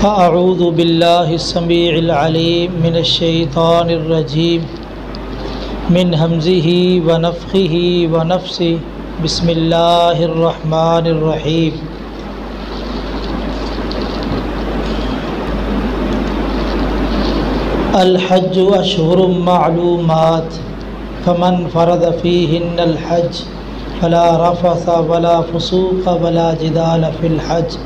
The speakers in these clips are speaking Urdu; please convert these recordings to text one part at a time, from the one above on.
اعوذ باللہ السمیع العلیم من الشیطان الرجیم من ہمزہ ونفخہ ونفثہ بسم اللہ الرحمن الرحیم الحج اشہر معلومات فمن فرض فیہن الحج فلا رفث ولا فسوق ولا جدال فی الحج۔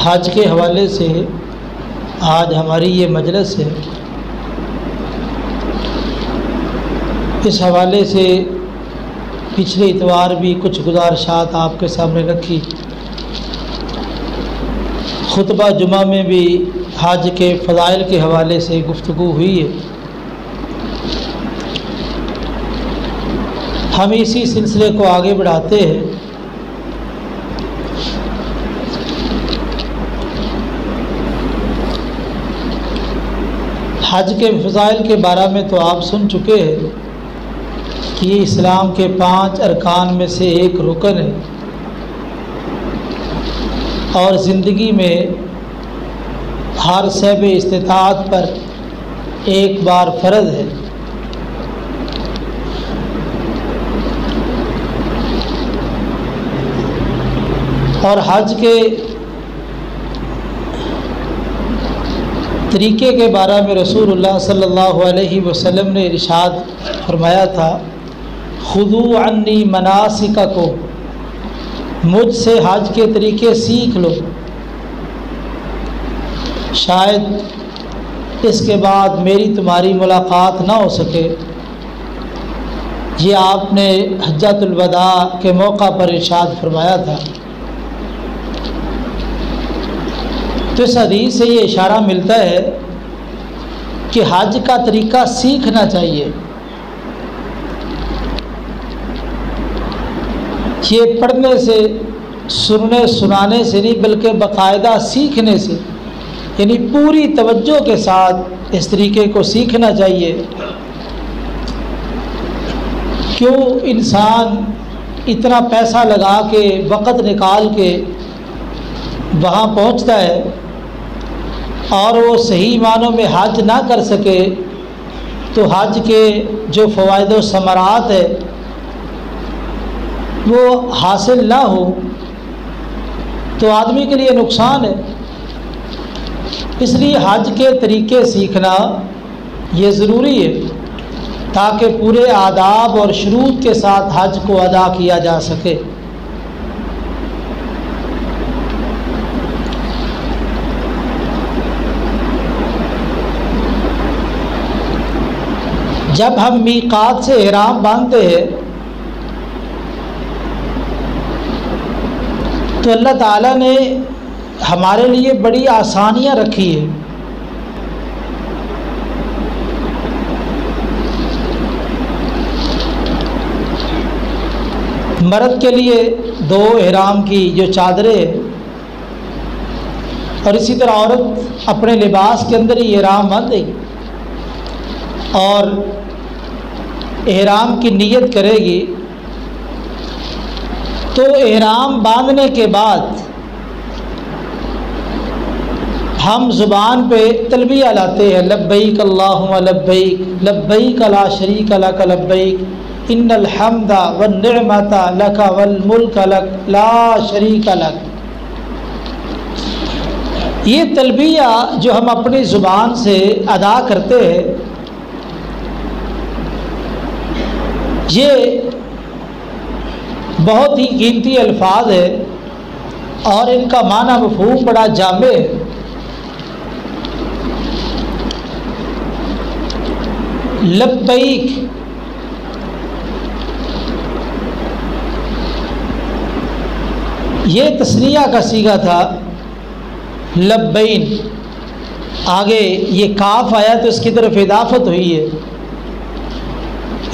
حج کے حوالے سے آج ہماری یہ مجلس ہے۔ اس حوالے سے پچھلے اتوار بھی کچھ گزارشات آپ کے سامنے رکھی، خطبہ جمعہ میں بھی حج کے فضائل کے حوالے سے گفتگو ہوئی ہے۔ ہم اسی سلسلے کو آگے بڑھاتے ہیں۔ حج کے فضائل کے بارے میں تو آپ سن چکے ہیں کہ یہ اسلام کے 5 ارکان میں سے ایک رکن ہے اور زندگی میں ہر صاحب استطاعت پر ایک بار فرض ہے۔ اور حج کے طریقے کے بارے میں رسول اللہ صلی اللہ علیہ وسلم نے ارشاد فرمایا تھا، خذوا عنی مناسککم، مجھ سے حج کے طریقے سیکھ لو، شاید اس کے بعد میری تمہاری ملاقات نہ ہو سکے۔ یہ آپ نے حجۃ الوداع کے موقع پر ارشاد فرمایا تھا۔ تو اس حدیث سے یہ اشارہ ملتا ہے کہ حج کا طریقہ سیکھنا چاہیے۔ یہ پڑھنے سے، سننے سنانے سے نہیں بلکہ باقاعدہ سیکھنے سے، یعنی پوری توجہ کے ساتھ اس طریقے کو سیکھنا چاہیے۔ کیوں انسان اتنا پیسہ لگا کے وقت نکال کے وہاں پہنچتا ہے اور وہ صحیح معنوں میں حج نہ کر سکے تو حج کے جو فوائد و ثمرات ہے وہ حاصل نہ ہو تو آدمی کے لیے نقصان ہے۔ اس لیے حج کے طریقے سیکھنا یہ ضروری ہے تاکہ پورے آداب اور شروط کے ساتھ حج کو ادا کیا جا سکے۔ جب ہم میقات سے احرام باندھتے ہیں تو اللہ تعالیٰ نے ہمارے لیے بڑی آسانیاں رکھی ہیں۔ مرد کے لیے 2 احرام کی جو چادریں ہیں اور اسی طرح عورت اپنے لباس کے اندر ہی احرام باندھے گی اور احرام کی نیت کرے گی۔ تو احرام باندھنے کے بعد ہم زبان پہ تلبیہ لاتے ہیں، لبیک اللہم لبیک، لبیک لا شریک لک لبیک، ان الحمد والنعمت لک والملک لک لا شریک لک۔ یہ تلبیہ جو ہم اپنی زبان سے ادا کرتے ہیں یہ بہت ہی قیمتی الفاظ ہے اور ان کا معنی مفہوم بڑا جامع ہے۔ لبیک یہ تثنیہ کا صیغہ تھا، لبین آگے یہ کاف آیا تو اس کی طرف اضافت ہوئی ہے،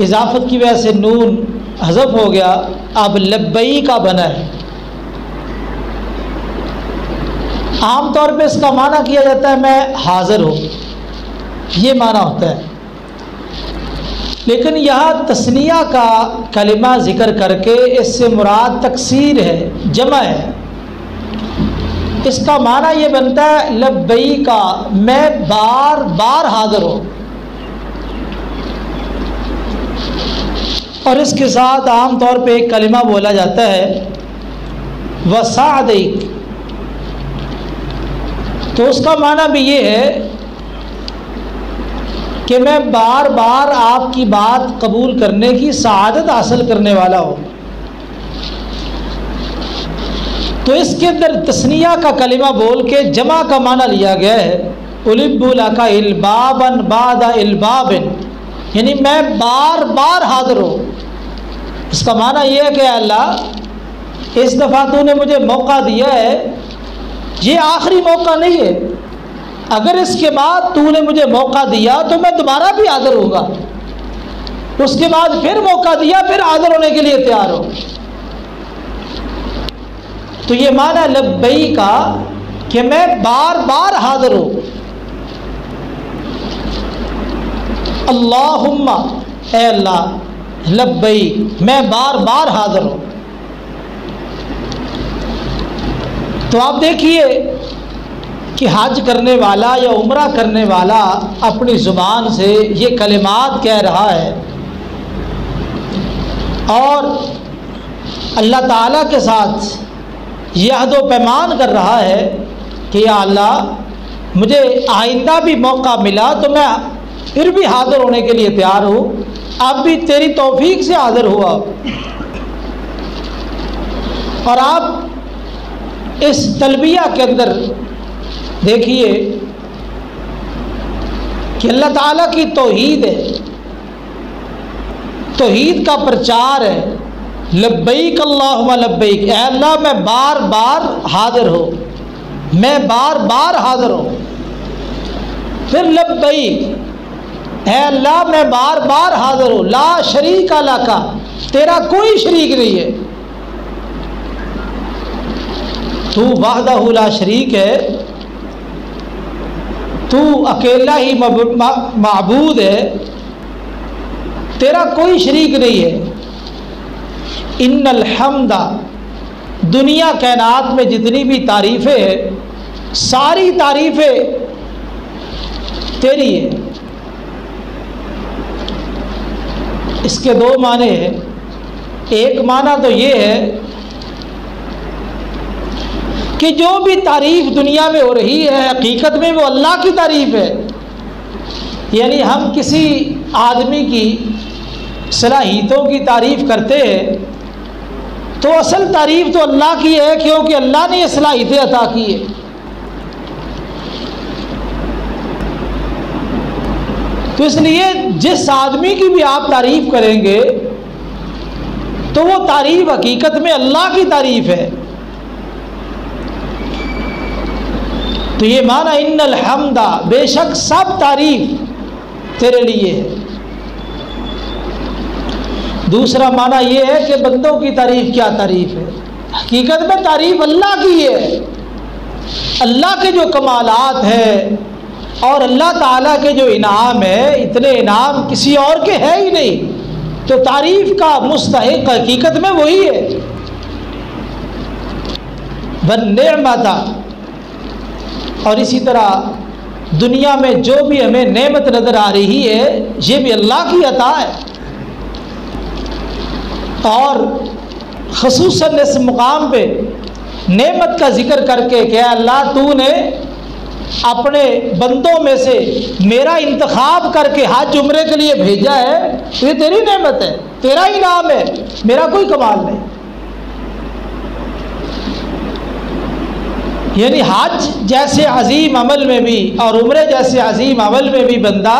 اضافت کی وجہ سے نون حذف ہو گیا، اب لبئی کا بنا ہے۔ عام طور پہ اس کا معنی کیا جاتا ہے میں حاضر ہوں، یہ معنی ہوتا ہے۔ لیکن یہاں تثنیہ کا کلمہ ذکر کر کے اس سے مراد تکثیر ہے، جمع ہے۔ اس کا معنی یہ بنتا ہے لبیک، میں بار بار حاضر ہوں، اور اس کے ساتھ عام طور پہ ایک کلمہ بولا جاتا ہے وسعدیک، تو اس کا معنی بھی یہ ہے کہ میں بار بار آپ کی بات قبول کرنے کی سعادت حاصل کرنے والا ہوں۔ تو اس کے اندر تثنیہ کا کلمہ بول کے جمع کا معنی لیا گیا ہے، اُلِبُّ لَكَ الْبَابًا بَعْدَ الْبَابٍ، یعنی میں بار بار حاضر ہوں۔ اس کا معنی یہ ہے کہ اللہ اس دفعہ تو نے مجھے موقع دیا ہے، یہ آخری موقع نہیں ہے، اگر اس کے بعد تو نے مجھے موقع دیا تو میں دوبارہ بھی حاضر ہوں گا، اس کے بعد پھر موقع دیا پھر حاضر ہونے کے لیے تیار ہو۔ تو یہ معنی لبیک کا کہ میں بار بار حاضر ہوں۔ اللہم، اے اللہ، لبیک، میں بار بار حاضر ہوں۔ تو آپ دیکھیے کہ حج کرنے والا یا عمرہ کرنے والا اپنی زبان سے یہ کلمات کہہ رہا ہے، اور اللہ تعالیٰ کے ساتھ یہ عہد و پیمان کر رہا ہے کہ یا اللہ مجھے آئندہ بھی موقع ملا تو میں پھر بھی حاضر ہونے کے لیے تیار ہوں، اب بھی تیری توفیق سے حاضر ہوا۔ اور آپ اس تلبیہ کے اندر دیکھیے کہ اللہ تعالیٰ کی توحید ہے، توحید کا پرچار ہے، لبیک اللہم لبیک، اے اللہ میں بار بار حاضر ہوں، میں بار بار حاضر ہوں۔ پھر لبیک، اے اللہ میں بار بار حاضر ہوں، لا شریک لک، تیرا کوئی شریک نہیں ہے، تو وحدہ لا شریک ہے، تو اکیلا ہی معبود ہے، تیرا کوئی شریک نہیں ہے۔ ان الحمد، دنیا کائنات میں جتنی بھی تعریفیں ہیں ساری تعریفیں تیری ہے۔ اس کے دو معنی ہیں، ایک معنی تو یہ ہے کہ جو بھی تعریف دنیا میں ہو رہی ہے حقیقت میں وہ اللہ کی تعریف ہے، یعنی ہم کسی آدمی کی صلاحیتوں کی تعریف کرتے ہیں تو اصل تعریف تو اللہ کی ہے، کیونکہ اللہ نے یہ صلاحیتیں عطا کی ہے۔ تو اس لیے جس آدمی کی بھی آپ تعریف کریں گے تو وہ تعریف حقیقت میں اللہ کی تعریف ہے۔ تو یہ معنی ان الحمد، بے شک سب تعریف تیرے لیے ہے۔ دوسرا معنی یہ ہے کہ بندوں کی تعریف کیا تعریف ہے، حقیقت میں تعریف اللہ کی ہے، اللہ کے جو کمالات ہیں اور اللہ تعالیٰ کے جو انعام ہے، اتنے انعام کسی اور کے ہے ہی نہیں، تو تعریف کا مستحق حقیقت میں وہی ہے۔ والنعمت، اور اسی طرح دنیا میں جو بھی ہمیں نعمت نظر آ رہی ہے یہ بھی اللہ کی عطا ہے، اور خصوصاً اس مقام پہ نعمت کا ذکر کر کے کہ اللہ تو نے اپنے بندوں میں سے میرا انتخاب کر کے حج عمرے کے لیے بھیجا ہے، تو یہ تیری نعمت ہے، تیرا انعام ہے، میرا کوئی کمال نہیں۔ یعنی حج جیسے عظیم عمل میں بھی اور عمرے جیسے عظیم عمل میں بھی بندہ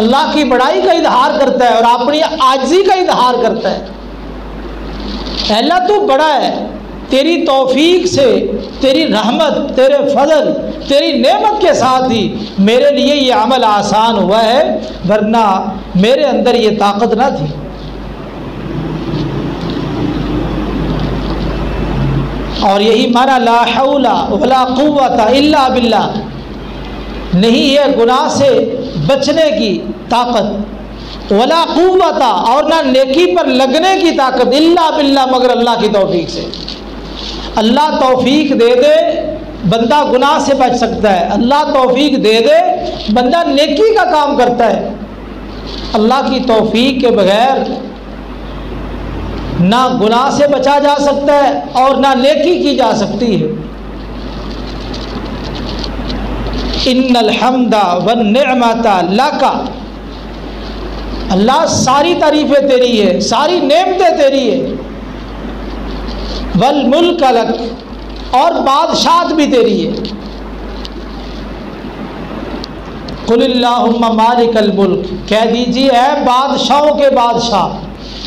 اللہ کی بڑائی کا اظہار کرتا ہے اور اپنی عاجزی کا اظہار کرتا ہے۔ اللہ تو بڑا ہے، تیری توفیق سے، تیری رحمت، تیرے فضل، تیری نعمت کے ساتھ ہی میرے لیے یہ عمل آسان ہوا ہے، ورنہ میرے اندر یہ طاقت نہ تھی۔ اور یہی معنی لا حول ولا قوت الا باللہ، نہیں ہے گناہ سے بچنے کی طاقت ولا قوت، اور نہ نیکی پر لگنے کی طاقت، الا باللہ، مگر اللہ کی توفیق سے۔ اللہ توفیق دے دے بندہ گناہ سے بچ سکتا ہے، اللہ توفیق دے دے بندہ نیکی کا کام کرتا ہے۔ اللہ کی توفیق کے بغیر نہ گناہ سے بچا جا سکتا ہے اور نہ نیکی کی جا سکتی ہے۔ ان الحمد والنعمت لک، اللہ ساری تعریفیں تیری ہے، ساری نعمتیں تیری ہے۔ والملک لک، اور بادشاہت بھی تیری ہے۔ قل اللہم مالک الملک، کہہ دیجیے اے بادشاہوں کے بادشاہ،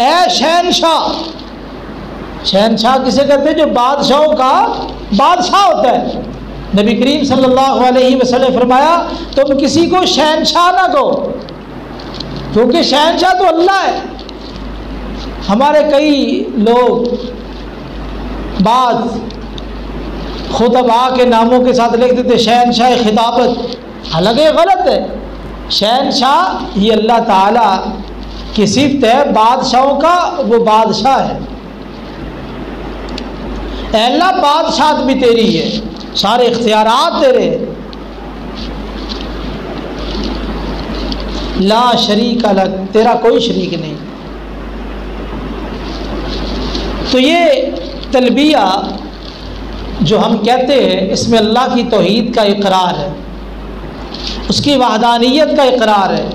اے شہنشاہ۔ شہنشاہ کسے کہتے ہیں؟ جو بادشاہوں کا بادشاہ ہوتا ہے۔ نبی کریم صلی اللہ علیہ وسلم نے فرمایا تم کسی کو شہنشاہ نہ کہو، کیونکہ شہنشاہ تو اللہ ہے۔ ہمارے کئی لوگ بعض خطباء کے ناموں کے ساتھ لکھ دیتے شہنشاہ خطابت، حالانکہ یہ غلط ہے۔ شہنشاہ یہ اللہ تعالیٰ کی صفت ہے، بادشاہوں کا وہ بادشاہ ہے۔ اے اللہ بادشاہت بھی تیری ہے، سارے اختیارات تیرے، لا شریک لک، تیرا کوئی شریک نہیں۔ تو یہ تلبیہ جو ہم کہتے ہیں اس میں اللہ کی توحید کا اقرار ہے، اس کی وحدانیت کا اقرار ہے،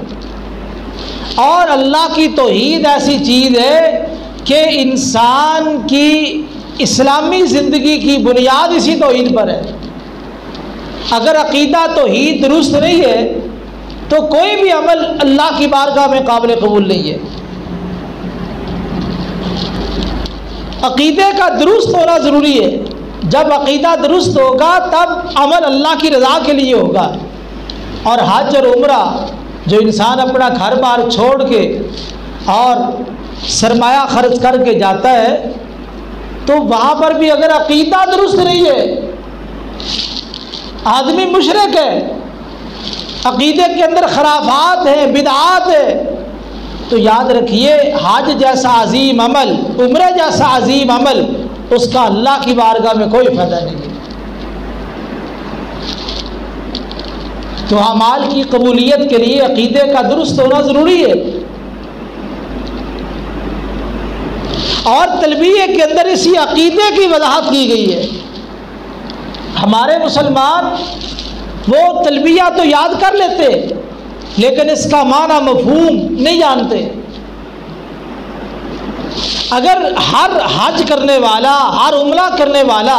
اور اللہ کی توحید ایسی چیز ہے کہ انسان کی اسلامی زندگی کی بنیاد اسی توحید پر ہے۔ اگر عقیدہ توحید درست نہیں ہے تو کوئی بھی عمل اللہ کی بارگاہ میں قابل قبول نہیں ہے۔ عقیدے کا درست ہونا ضروری ہے، جب عقیدہ درست ہوگا تب عمل اللہ کی رضا کے لیے ہوگا۔ اور حج اور عمرہ جو انسان اپنا گھر بار چھوڑ کے اور سرمایہ خرچ کر کے جاتا ہے تو وہاں پر بھی اگر عقیدہ درست نہیں ہے، آدمی مشرک ہے، عقیدے کے اندر خرافات ہیں، بدعات ہے، تو یاد رکھیے حج جیسا عظیم عمل، عمرہ جیسا عظیم عمل، اس کا اللہ کی بارگاہ میں کوئی فائدہ نہیں ہے۔ تو اعمال کی قبولیت کے لیے عقیدے کا درست ہونا ضروری ہے، اور تلبیہ کے اندر اسی عقیدے کی وضاحت کی گئی ہے۔ ہمارے مسلمان وہ تلبیہ تو یاد کر لیتے لیکن اس کا معنی مفہوم نہیں جانتے۔ اگر ہر حج کرنے والا، ہر عمرہ کرنے والا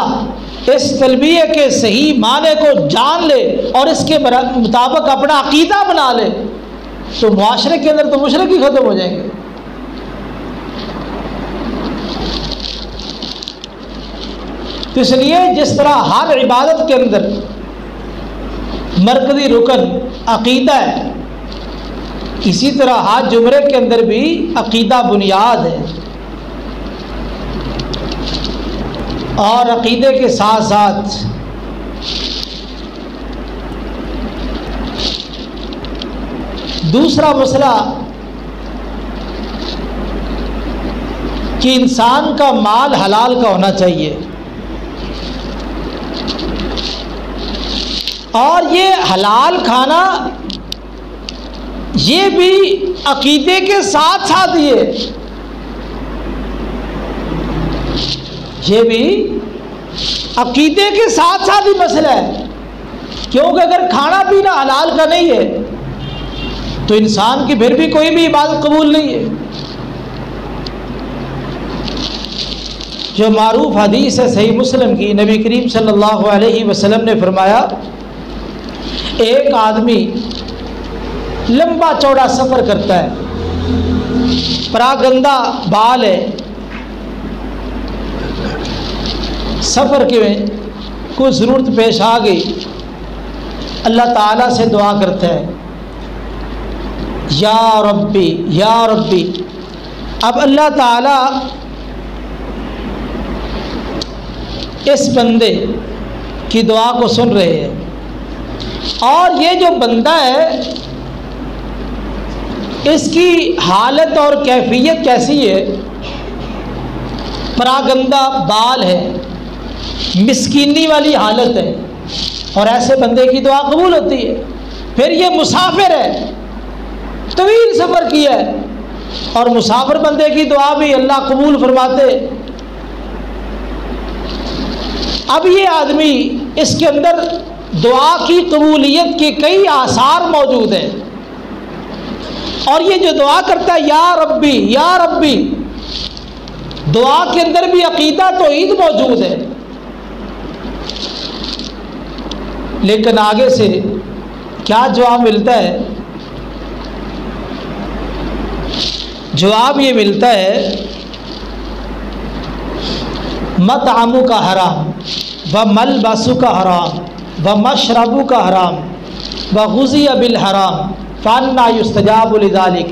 اس تلبیہ کے صحیح معنی کو جان لے اور اس کے مطابق اپنا عقیدہ بنا لے تو معاشرے کے اندر تو مشرک ہی ختم ہو جائیں گے۔ تو اس لیے جس طرح ہر عبادت کے اندر مرکزی رکن عقیدہ ہے، اسی طرح حج عمرے کے اندر بھی عقیدہ بنیاد ہے، اور عقیدے کے ساتھ ساتھ دوسرا مسئلہ کہ انسان کا مال حلال کا ہونا چاہیے، اور یہ حلال کھانا یہ بھی عقیدے کے ساتھ ساتھ یہ بھی عقیدے کے ساتھ ساتھ ہی مسئلہ ہے، کیونکہ اگر کھانا پینا حلال کا نہیں ہے تو انسان کی پھر بھی کوئی بھی عبادت قبول نہیں ہے۔ جو معروف حدیث ہے صحیح مسلم کی، نبی کریم صلی اللہ علیہ وسلم نے فرمایا ایک آدمی لمبا چوڑا سفر کرتا ہے، پراگندہ بال ہے، سفر کے میں کوئی ضرورت پیش آ گئی، اللہ تعالیٰ سے دعا کرتا ہے یا ربی یا ربی۔ اب اللہ تعالیٰ اس بندے کی دعا کو سن رہے ہیں، اور یہ جو بندہ ہے اس کی حالت اور کیفیت کیسی ہے؟ پراگندہ بال ہے، مسکینی والی حالت ہے، اور ایسے بندے کی دعا قبول ہوتی ہے۔ پھر یہ مسافر ہے، طویل سفر کیا ہے، اور مسافر بندے کی دعا بھی اللہ قبول فرماتے۔ اب یہ آدمی، اس کے اندر دعا کی قبولیت کے کئی آثار موجود ہیں، اور یہ جو دعا کرتا ہے یا ربی یا ربی، دعا کے اندر بھی عقیدہ توحید موجود ہے، لیکن آگے سے کیا جواب ملتا ہے؟ جواب یہ ملتا ہے مطعمو کا حرام و ملبسو کا حرام و مشربو کا حرام و غذی بالحرام فانا یستجاب لذالک۔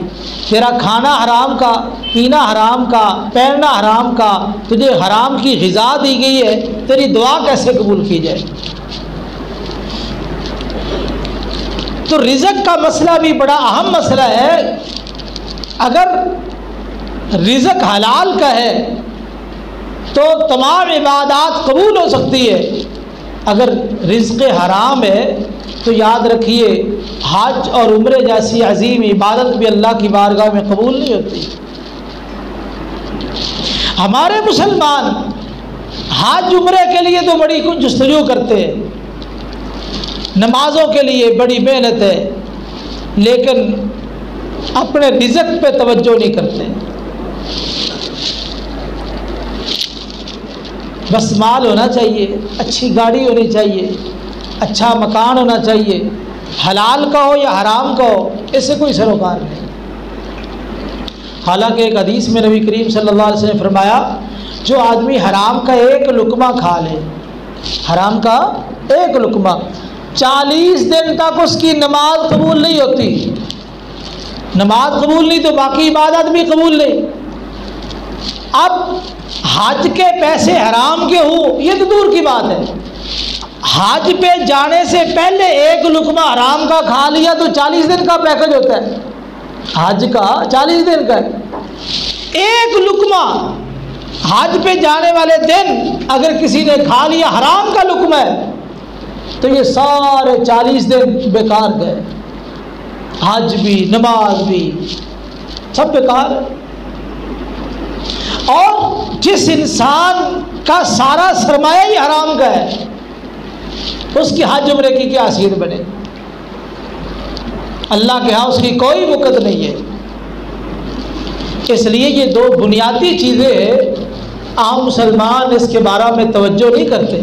تیرا کھانا حرام کا، پینا حرام کا، پہننا حرام کا، تجھے حرام کی غذا دی گئی ہے، تیری دعا کیسے قبول کی جائے؟ تو رزق کا مسئلہ بھی بڑا اہم مسئلہ ہے۔ اگر رزق حلال کا ہے تو تمام عبادات قبول ہو سکتی ہے، اگر رزق حرام ہے تو یاد رکھیے حج اور عمرے جیسی عظیم عبادت بھی اللہ کی بارگاہ میں قبول نہیں ہوتی۔ ہمارے مسلمان حج عمرے کے لیے تو بڑی جستجو کرتے ہیں، نمازوں کے لیے بڑی محنت ہے، لیکن اپنے رزق پہ توجہ نہیں کرتے۔ بس مال ہونا چاہیے، اچھی گاڑی ہونی چاہیے، اچھا مکان ہونا چاہیے، حلال کا ہو یا حرام کا ہو، اس سے کوئی سروکار نہیں۔ حالانکہ ایک حدیث میں نبی کریم صلی اللہ علیہ وسلم نے فرمایا جو آدمی حرام کا ایک لقمہ کھا لے، حرام کا ایک لقمہ، 40 دن تک اس کی نماز قبول نہیں ہوتی۔ نماز قبول نہیں تو باقی عبادت بھی قبول نہیں۔ اب حج کے پیسے حرام کے ہوں یہ تو دور کی بات ہے، حج پہ جانے سے پہلے ایک لقمہ حرام کا کھا لیا تو 40 دن کا پیکج ہوتا ہے، حج کا 40 دن کا ایک لقمہ حج پہ جانے والے دن اگر کسی نے کھا لیا حرام کا لقمہ ہے تو یہ سارے 40 دن بیکار گئے، حج بھی نماز بھی سب بیکار ہے۔ اور جس انسان کا سارا سرمایہ ہی حرام کا ہے اس کی حج عمرے کی کیا حیثیت بنے؟ اللہ کے ہاں اس کی کوئی وقت نہیں ہے۔ اس لیے یہ دو بنیادی چیزیں عام مسلمان اس کے بارے میں توجہ نہیں کرتے۔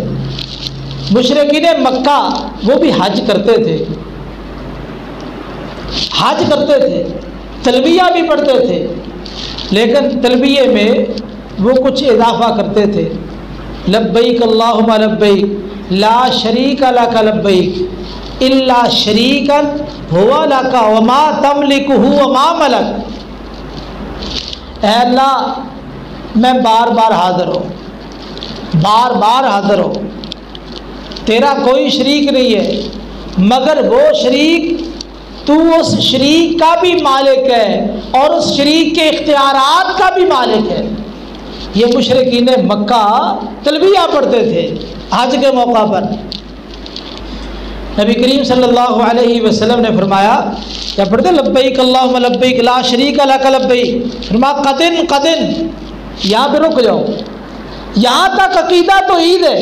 مشرکین مکہ وہ بھی حج کرتے تھے، حج کرتے تھے، تلبیہ بھی پڑھتے تھے، لیکن تلبیہ میں وہ کچھ اضافہ کرتے تھے، لبیک اللہم لبیک لا شریک لک لبیک الا شریکا ہوا لک وما تملک وما ملک۔ اے اللہ میں بار بار حاضر ہوں، بار بار حاضر ہوں، تیرا کوئی شریک نہیں ہے مگر وہ شریک تو اس شریک کا بھی مالک ہے اور اس شریک کے اختیارات کا بھی مالک ہے۔ یہ مشرکین مکہ تلبیہ پڑھتے تھے حج کے موقع پر۔ نبی کریم صلی اللہ علیہ وسلم نے فرمایا کیا پڑھتے لبیک اللہم لبیک لا شریک لک لبیک، فرمایا قدن قدن، یہاں پہ رک جاؤ، یہاں تک عقیدہ تو عید ہے،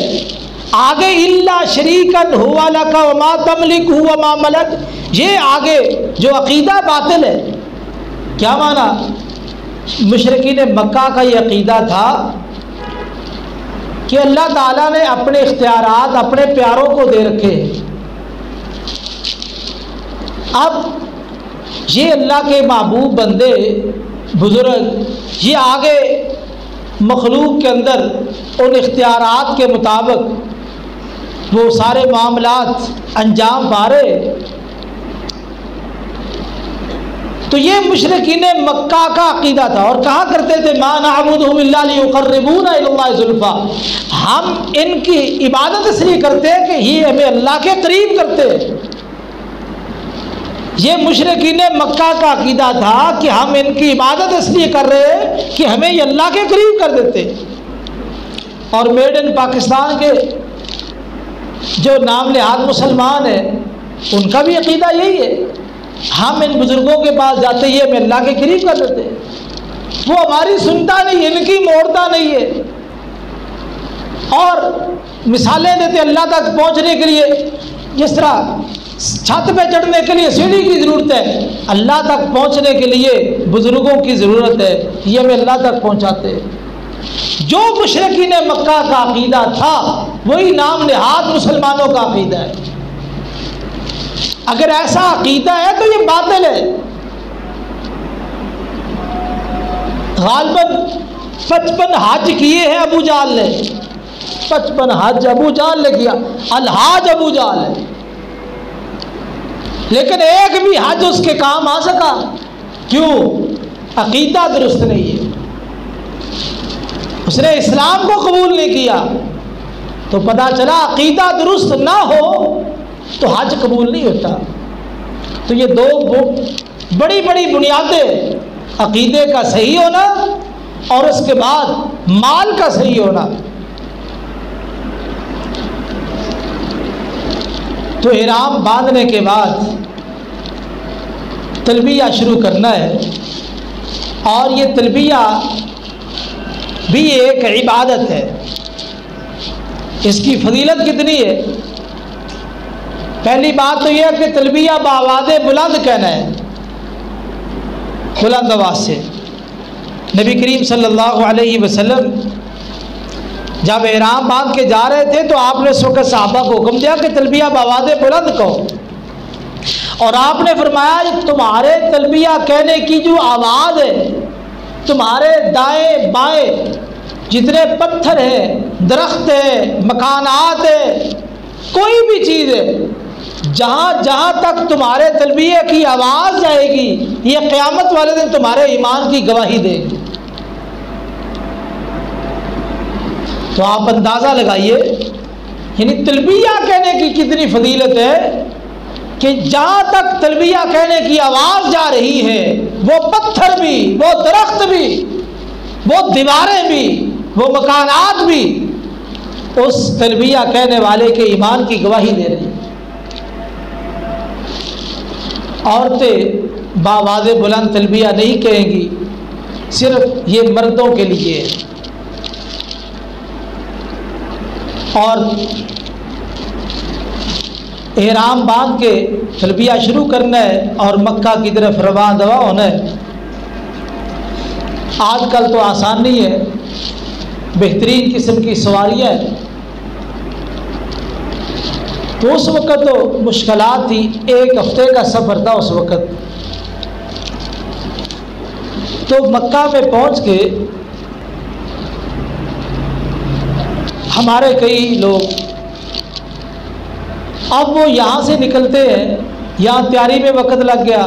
آگے الا شریکن ہوا لک وما تملک وما ملک، یہ آگے جو عقیدہ باطل ہے۔ کیا مانا؟ مشرکین مکہ کا یہ عقیدہ تھا کہ اللہ تعالیٰ نے اپنے اختیارات اپنے پیاروں کو دے رکھے، اب یہ اللہ کے محبوب بندے بزرگ یہ آگے مخلوق کے اندر ان اختیارات کے مطابق وہ سارے معاملات انجام پا رہے۔ تو یہ مشرکین مکہ کا عقیدہ تھا، اور کہا کرتے تھے ما نعبدہم الا لیقربونا الی اللہ زلفی، ہم ان کی عبادت اس لیے کرتے ہیں کہ یہ ہمیں اللہ کے قریب کرتے ہیں۔ یہ مشرکین مکہ کا عقیدہ تھا کہ ہم ان کی عبادت اس لیے کر رہے ہیں کہ ہمیں یہ اللہ کے قریب کر دیتے. اور میڈ ان پاکستان کے جو نام نہاد مسلمان ہیں ان کا بھی عقیدہ یہی ہے. ہم ان بزرگوں کے پاس جاتے ہی ہمیں اللہ کے قریب کر دیتے ہیں. وہ ہماری سنتا نہیں, ان کی موڑتا نہیں ہے. اور مثالیں دیتے اللہ تک پہنچنے کے لیے, جس طرح چھت پہ چڑھنے کے لیے سیڑھی کی ضرورت ہے, اللہ تک پہنچنے کے لیے بزرگوں کی ضرورت ہے, یہ ہمیں اللہ تک پہنچاتے ہیں. جو مشرکین مکہ کا عقیدہ تھا وہی نام نہاد مسلمانوں کا عقیدہ ہے. اگر ایسا عقیدہ ہے تو یہ باطل ہے. غالباً 55 حج کیے ہیں ابو جہل نے, 55 حج ابو جہل نے کیا, الحاج ابو جہل ہے, لیکن ایک بھی حج اس کے کام آ سکا. کیوں؟ عقیدہ درست نہیں ہے. اس نے اسلام کو قبول نہیں کیا. تو پتہ چلا عقیدہ درست نہ ہو تو حج قبول نہیں ہوتا. تو یہ دو بڑی بڑی بنیادیں, عقیدے کا صحیح ہونا اور اس کے بعد مال کا صحیح ہونا. تو احرام باندھنے کے بعد تلبیہ شروع کرنا ہے, اور یہ تلبیہ بھی ایک عبادت ہے. اس کی فضیلت کتنی ہے؟ پہلی بات تو یہ ہے کہ تلبیہ بآواز بلند کہنا ہے, بلند آواز سے. نبی کریم صلی اللہ علیہ وسلم جب احرام باندھ کے جا رہے تھے تو آپ نے اس وقت صحابہ کو حکم دیا کہ تلبیہ بآواز بلند کہو, اور آپ نے فرمایا تمہارے تلبیہ کہنے کی جو آواز ہے, تمہارے دائیں بائیں جتنے پتھر ہیں, درخت ہیں, مکانات ہیں, کوئی بھی چیز ہے, جہاں جہاں تک تمہارے تلبیہ کی آواز جائے گی یہ قیامت والے دن تمہارے ایمان کی گواہی دے گی. تو آپ اندازہ لگائیے یعنی تلبیہ کہنے کی کتنی فضیلت ہے کہ جہاں تک تلبیہ کہنے کی آواز جا رہی ہے وہ پتھر بھی, وہ درخت بھی, وہ دیواریں بھی, وہ مکانات بھی اس تلبیہ کہنے والے کے ایمان کی گواہی دے رہی ہیں. عورتیں بآواز بلند تلبیہ نہیں کہیں گی, صرف یہ مردوں کے لیے ہے. اور احرام باندھ کے تلبیہ شروع کرنا ہے اور مکہ کی طرف رواں دوا ہونا ہے. آج کل تو آسان نہیں ہے, بہترین قسم کی سواریاں ہیں. تو اس وقت تو مشکلات تھی, 1 ہفتے کا سفر تھا اس وقت. تو مکہ میں پہنچ کے ہمارے کئی لوگ اب وہ یہاں سے نکلتے ہیں, یہاں تیاری میں وقت لگ گیا,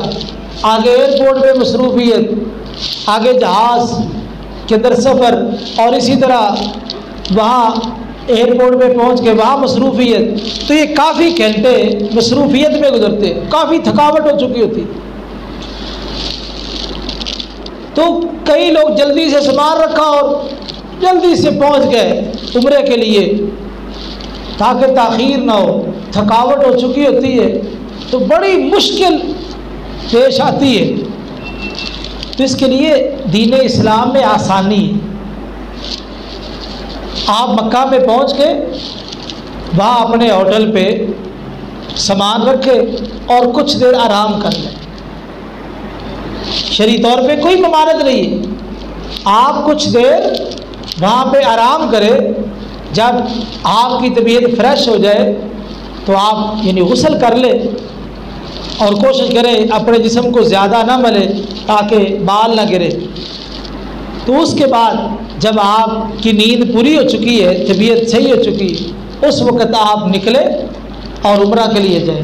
آگے ایئرپورٹ پہ مصروفیت, آگے جہاز کے اندر سفر, اور اسی طرح وہاں ایئرپورٹ پہ پہنچ کے وہاں مصروفیت. تو یہ کافی گھنٹے مصروفیت میں گزرتے, کافی تھکاوٹ ہو چکی ہوتی. تو کئی لوگ جلدی سے سامان رکھا اور جلدی سے پہنچ گئے عمرے کے لیے تاکہ تاخیر نہ ہو, تھکاوٹ ہو چکی ہوتی ہے تو بڑی مشکل پیش آتی ہے. تو اس کے لیے دین اسلام میں آسانی ہے. آپ مکہ میں پہنچ کے وہاں اپنے ہوٹل پہ سامان رکھے اور کچھ دیر آرام کر لیں. شرعی طور پہ کوئی ممانعت نہیں ہے, آپ کچھ دیر وہاں پہ آرام کریں. جب آپ کی طبیعت فریش ہو جائے تو آپ یعنی غسل کر لیں اور کوشش کریں اپنے جسم کو زیادہ نہ ملے تاکہ بال نہ گرے. تو اس کے بعد جب آپ کی نیند پوری ہو چکی ہے, طبیعت صحیح ہو چکی ہے, اس وقت آپ نکلیں اور عمرہ کے لیے جائیں.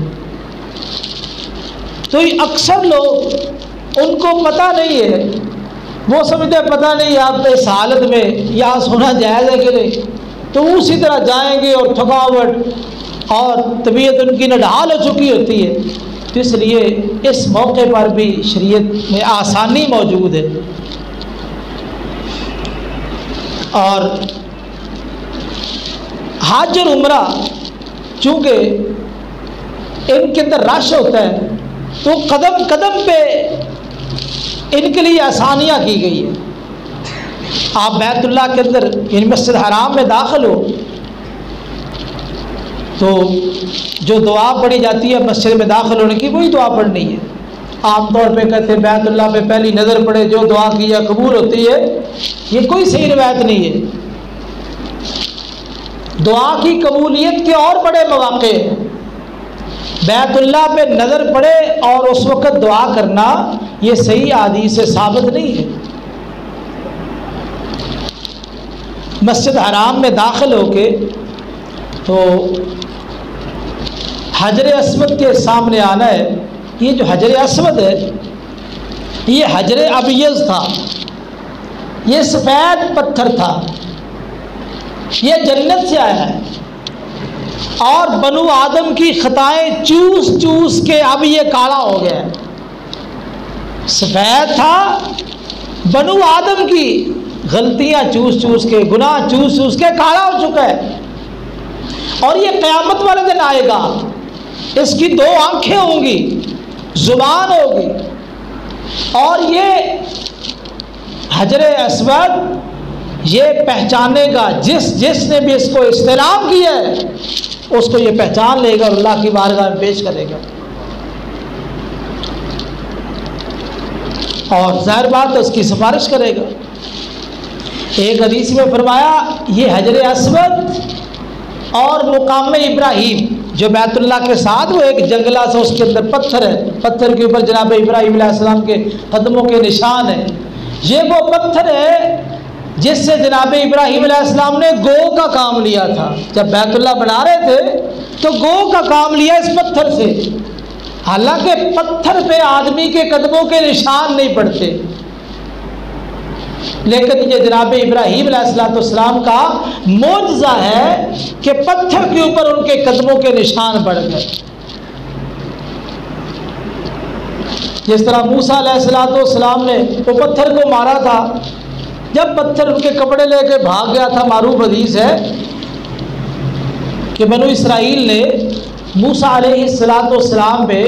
تو اکثر لوگ ان کو پتہ نہیں ہے, وہ سمجھتے پتہ نہیں آپ اس حالت میں یہاں سونا جائز ہے کہ نہیں, تو اسی طرح جائیں گے اور تھکاوٹ اور طبیعت ان کی نڈھال ہو چکی ہوتی ہے. تو اس لیے اس موقع پر بھی شریعت میں آسانی موجود ہے. اور حج اور عمرہ چونکہ ان کے اندر رش ہوتا ہے تو قدم قدم پہ ان کے لیے آسانیاں کی گئی ہیں. آپ بیت اللہ کے اندر یعنی مسجد حرام میں داخل ہو تو جو دعا پڑھی جاتی ہے مسجد میں داخل ہونے کی وہی دعا پڑھنی ہے. عام طور پہ کہتے ہیں بیت اللہ پہ پہلی نظر پڑے جو دعا کی یا قبول ہوتی ہے، یہ کوئی صحیح روایت نہیں ہے. دعا کی قبولیت کے اور بڑے مواقع ہیں. بیت اللہ پہ نظر پڑے اور اس وقت دعا کرنا یہ صحیح حدیث سے ثابت نہیں ہے. مسجد حرام میں داخل ہو کے تو حجر اسود کے سامنے آنا ہے. یہ جو حجر اسود ہے یہ حجر ابیض تھا، یہ سفید پتھر تھا، یہ جنت سے آیا ہے اور بنو آدم کی خطائیں چوس چوس کے اب یہ کالا ہو گیا ہے. سفید تھا، بنو آدم کی غلطیاں چوس چوس کے، گناہ چوس چوس کے کالا ہو چکا ہے. اور یہ قیامت والے دن آئے گا. اس کی 2 آنکھیں ہوں گی، زبان ہوگی، اور یہ حجر اسود یہ پہچانے گا جس نے بھی اس کو استلام کیا ہے اس کو یہ پہچان لے گا اور اللہ کی بارگاہ میں پیش کرے گا. اور ظاہر بات ہے اس کی سفارش کرے گا. ایک حدیث میں فرمایا یہ حجر اسود اور مقام ابراہیم جو بیت اللہ کے ساتھ وہ ایک جنگلہ سا اس کے اندر پتھر ہے، پتھر کے اوپر جناب ابراہیم علیہ السلام کے قدموں کے نشان ہیں. یہ وہ پتھر ہے جس سے جناب ابراہیم علیہ السلام نے گو کا کام لیا تھا. جب بیت اللہ بنا رہے تھے تو گو کا کام لیا اس پتھر سے. حالانکہ پتھر پہ آدمی کے قدموں کے نشان نہیں پڑتے، لیکن یہ جناب ابراہیم علیہ السلام کا معجزہ ہے کہ پتھر کے اوپر ان کے قدموں کے نشان پڑ گئے. جس طرح موسیٰ علیہ السلام نے وہ پتھر کو مارا تھا، جب پتھر ان کے کپڑے لے کے بھاگ گیا تھا، معروف حدیث ہے کہ بنو اسرائیل نے موسیٰ علیہ السلام پہ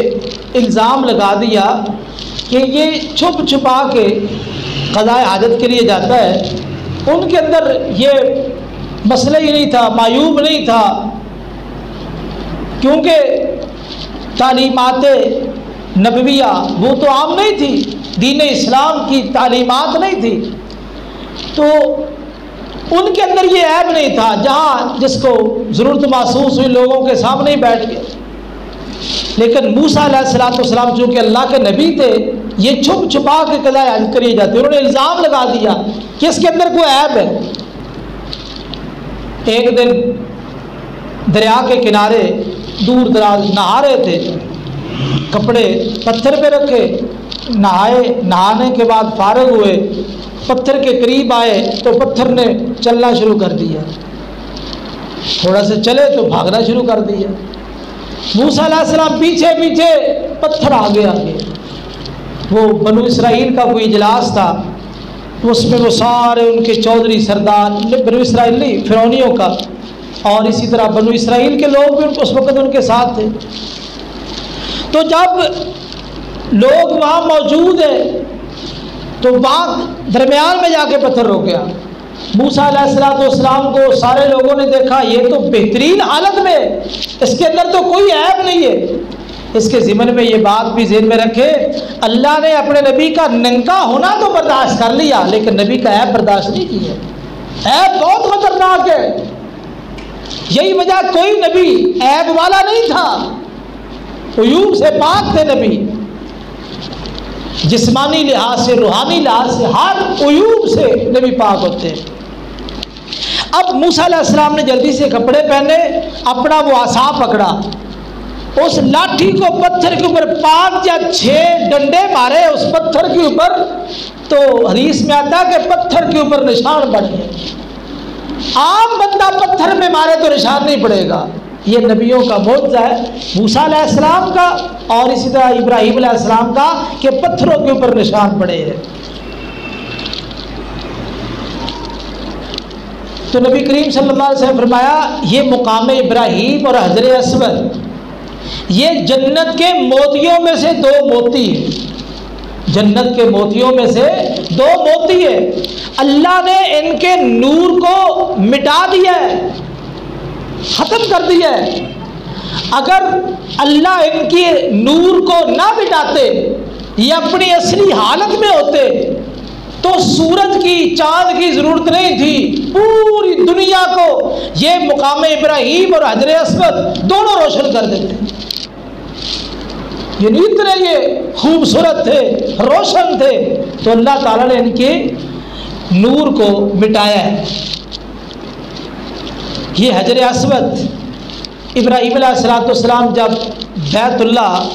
الزام لگا دیا کہ یہ چھپ چھپا کے قضاء حاجت کے لیے جاتا ہے. ان کے اندر یہ مسئلہ ہی نہیں تھا، معیوب نہیں تھا، کیونکہ تعلیمات نبویہ وہ تو عام نہیں تھی، دین اسلام کی تعلیمات نہیں تھی، تو ان کے اندر یہ عیب نہیں تھا. جہاں جس کو ضرورت محسوس ہوئی لوگوں کے سامنے ہی بیٹھ گئے. لیکن موسیٰ علیہ السلام چونکہ اللہ کے نبی تھے یہ چھپ چھپا کے قضاء حاجت کریے جاتے. انہوں نے الزام لگا دیا کہ اس کے اندر کوئی عیب ہے. ایک دن دریا کے کنارے دور دراز نہا رہے تھے، کپڑے پتھر پہ رکھے، نہانے کے بعد فارغ ہوئے، پتھر کے قریب آئے تو پتھر نے چلنا شروع کر دیا. تھوڑا سا چلے تو بھاگنا شروع کر دیا. موسیٰ علیہ السلام پیچھے پیچھے، پتھر آگے آگے. وہ بنو اسرائیل کا کوئی اجلاس تھا، اس میں وہ سارے ان کے چودھری سردار، بنو اسرائیل نہیں فرعونیوں کا، اور اسی طرح بنو اسرائیل کے لوگ بھی اس وقت ان کے ساتھ تھے. تو جب لوگ وہاں موجود ہیں تو وہاں درمیان میں جا کے پتھر رو گیا. موسیٰ علیہ السلام کو سارے لوگوں نے دیکھا یہ تو بہترین حالت میں، اس کے اندر تو کوئی عیب نہیں ہے. اس کے ذمن میں یہ بات بھی ذہن میں رکھے، اللہ نے اپنے نبی کا ننگا ہونا تو برداشت کر لیا لیکن نبی کا عیب برداشت نہیں کیا. عیب بہت خطرناک ہے. یہی وجہ کوئی نبی عیب والا نہیں تھا، عیوب سے پاک تھے نبی. جسمانی لحاظ سے، روحانی لحاظ سے، ہر عیوب سے نبی پاک ہوتے ہیں. اب موسیٰ علیہ السلام نے جلدی سے کپڑے پہنے، اپنا وہ عصا پکڑا، اس لاٹھی کو پتھر کے اوپر 5 یا 6 ڈنڈے مارے اس پتھر کے اوپر، تو حدیث میں آتا کہ پتھر کے اوپر نشان پڑ گئے. عام بندہ پتھر میں مارے تو نشان نہیں پڑے گا، یہ نبیوں کا معجزہ ہے، موسیٰ علیہ السلام کا اور اسی طرح ابراہیم علیہ السلام کا، کہ پتھروں کے اوپر نشان پڑے ہیں۔ تو نبی کریم صلی اللہ علیہ وسلم فرمایا یہ مقام ابراہیم اور حجر اسود یہ جنت کے موتیوں میں سے 2 موتی ہیں، جنت کے موتیوں میں سے 2 موتی ہے۔ اللہ نے ان کے نور کو مٹا دیا ہے، ختم کر دیا ہے۔ اگر اللہ ان کی نور کو نہ مٹاتے، یہ اپنی اصلی حالت میں ہوتے تو سورج کی چاند کی ضرورت نہیں تھی، پوری دنیا کو یہ مقام ابراہیم اور حجر اسود دونوں روشن کر دیتے، یعنی اتنے یہ خوبصورت تھے، روشن تھے، تو اللہ تعالیٰ نے ان کے نور کو مٹایا ہے۔ یہ حجر اسود ابراہیم علیہ السلام جب بیت اللہ